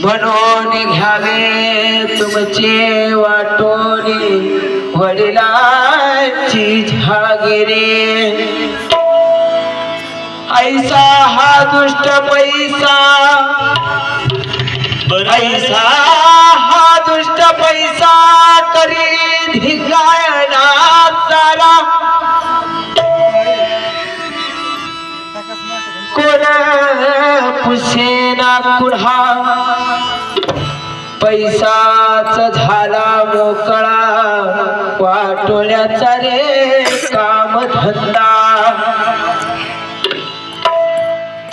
म्हणून घ्यावे तुमचे वाटोनी वडिलांची झागिरी। ऐसा हा दुष्ट पैसा, ऐसा हा दुष्ट पैसा करी धिगायला सारा। कोण पुसेना कुढा पैसाच झाला मोकळा, वाटोळ्याचा रे काम धंदा।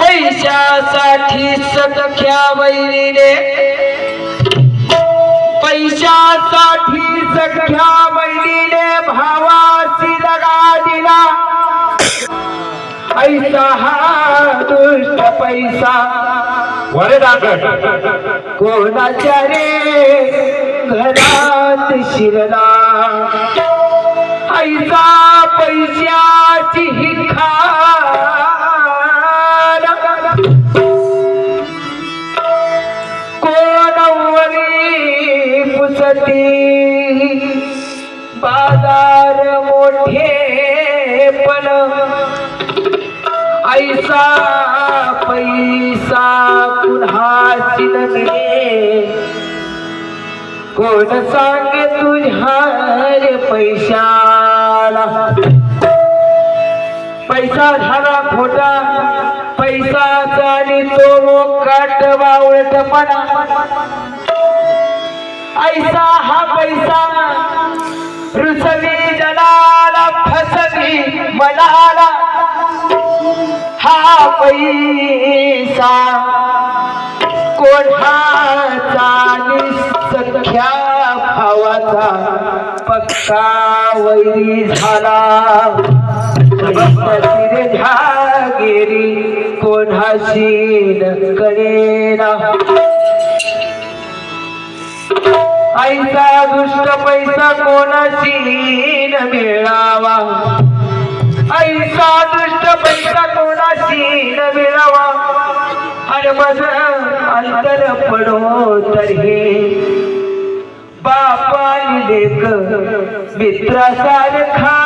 पैशासाठी सख्या बहिणीने, पैशासाठी सख्या बहिणीने भावाशी दगा दिला। ऐसा हा दुष्ट पैसा कोणाच्या रे घरात शिरला। ऐसा पैशाची ही खान कोणावरी पुसती। बाजार मोठे पण ऐसा पैसा कुणाची नव्हे। कोण सांगे तुझ्या रे पैशाला। पैसा झाला खोटा, पैसा झाली तो मोकाट बावळटपणा। ऐसा हा पैसा रुसवी जनाला, फसवी मनाला। हा पैसा कोणाचा सख्या भावाचा पक्का वैरी झाला। रे झागिरी कोणाशी न कळेना। ऐसा दुष्ट पैसा कोणाशी न मिळावा। ऐसा दुष्ट पैसा कोणाशी न मिळावा। आणि माझ अंतर पडो तरी बापाली लेक मित्रासारखा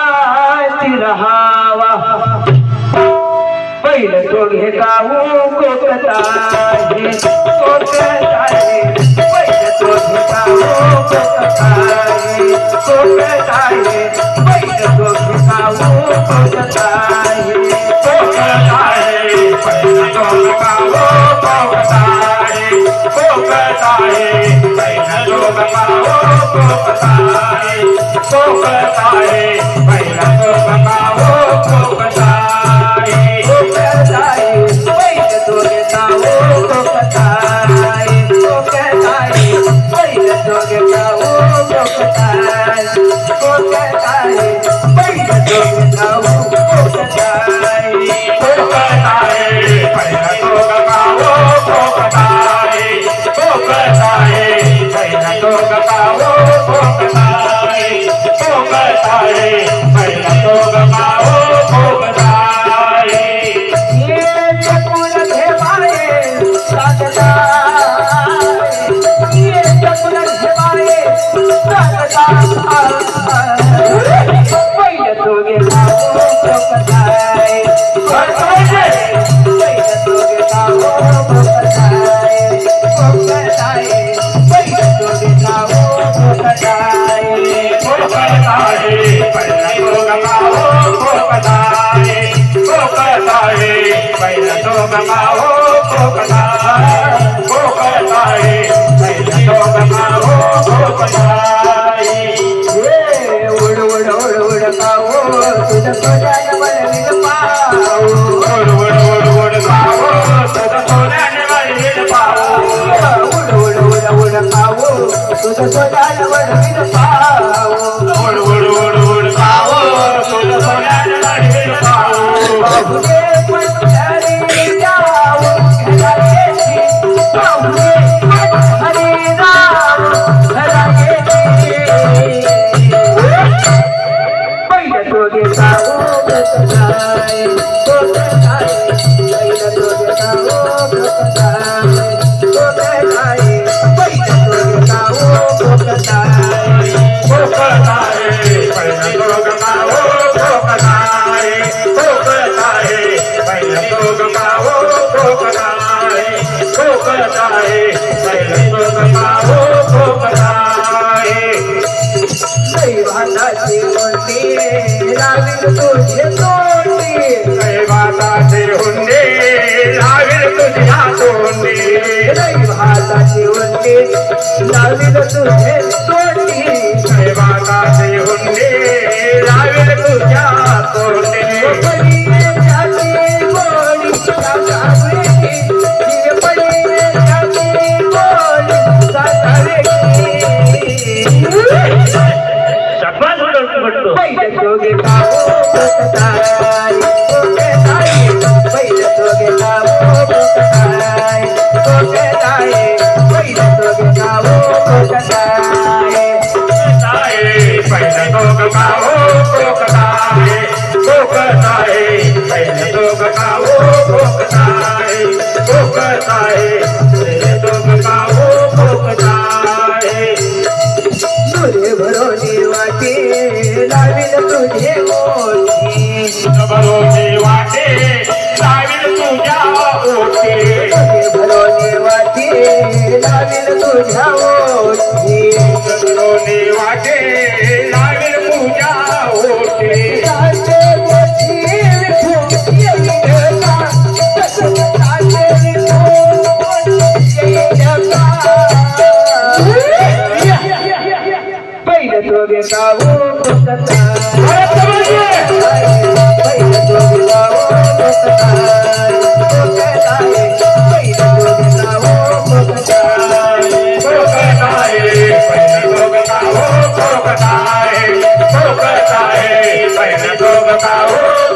राहावा। पहिलं तो घे गाऊ कोकताहे कोकताहे, पहिलं तो घे गाऊ कोकताहे कोकताहे, पहिलं तो घे गाऊ कोकताहे कोकताहे, पहिलं तो घे गाऊ कोकताहे कोकताहे, पहिलं तो घे गाऊ कोकताहे कोकताहे, पहिलं तो घे गाऊ कोकताहे कोकताहे, पहिलं तो घे गाऊ कोकताहे कोकताहे, पहिलं तो घे गाऊ कोकताहे कोकताहे, पहिलं तो घे गाऊ कोकताहे कोकताहे, पहिलं तो घे गाऊ कोकताहे कोकताहे, पहिलं तो घे गाऊ कोकताहे कोकताहे, पहिलं तो घे गाऊ कोकताहे। ये चकुल घेवाये साधदाय, ये चकुल घेवाये साधदाय। पहिलं तो घे गाऊ कोकताहे कोकताहे, पहिलं तो घे गाऊ कोकताहे कोकताहे, पहिलं तो घे गाऊ कोकताहे कोकताहे, पहिलं तो घे गाऊ कोकताहे कोकताहे, पहिलं तो घे गाऊ कोकताहे कोकताहे, पहिलं तो घे गाऊ कोकताहे। उड उड उड उड गाऊ तुझं सोन्यानं वळवीन पाऊ। उड उड उड उड गाऊ तुझं सोन्यानं वळवीन पाऊ। उड उड उड उड गाऊ तुझं सोन्यानं वळवीन पाऊ। उड उड उड उड गाऊ तुझं सोन्यानं वळवीन पाऊ। बाहुले पंढरी जाऊ घेणारे ठोकताय ठोकताय पहिले लोक काहो ठोकताय दैवाताची हुंडी लावील तुझे तोंडी दैवाताचे हुंडे लावील तुझ्या तोंडी दैवाताची हुंडी लावील तुझे तोंडी दैवाताचे हुंडे लावील तुझ्या तोंडी जोगे कावो भोकताय पहिले जोगे कावो भोकताय पहिले जोगे कावो भोकताय पहिले लोक काहो ठोकताय ठोकताय पहिले लोक काहो ठोकताय ठोकताय पहिले लोक काहो ठोकताय तुझे भरोनी वाटे लावील तुझे मोठी भरोसे वाटे लावील तुझ्या ओठी तुझे भरोनी वाटे लावील तुझ्या मोठी भरोसे वाटे लावील तुझ्या ओठी पहिले तोगे कावो भोकताय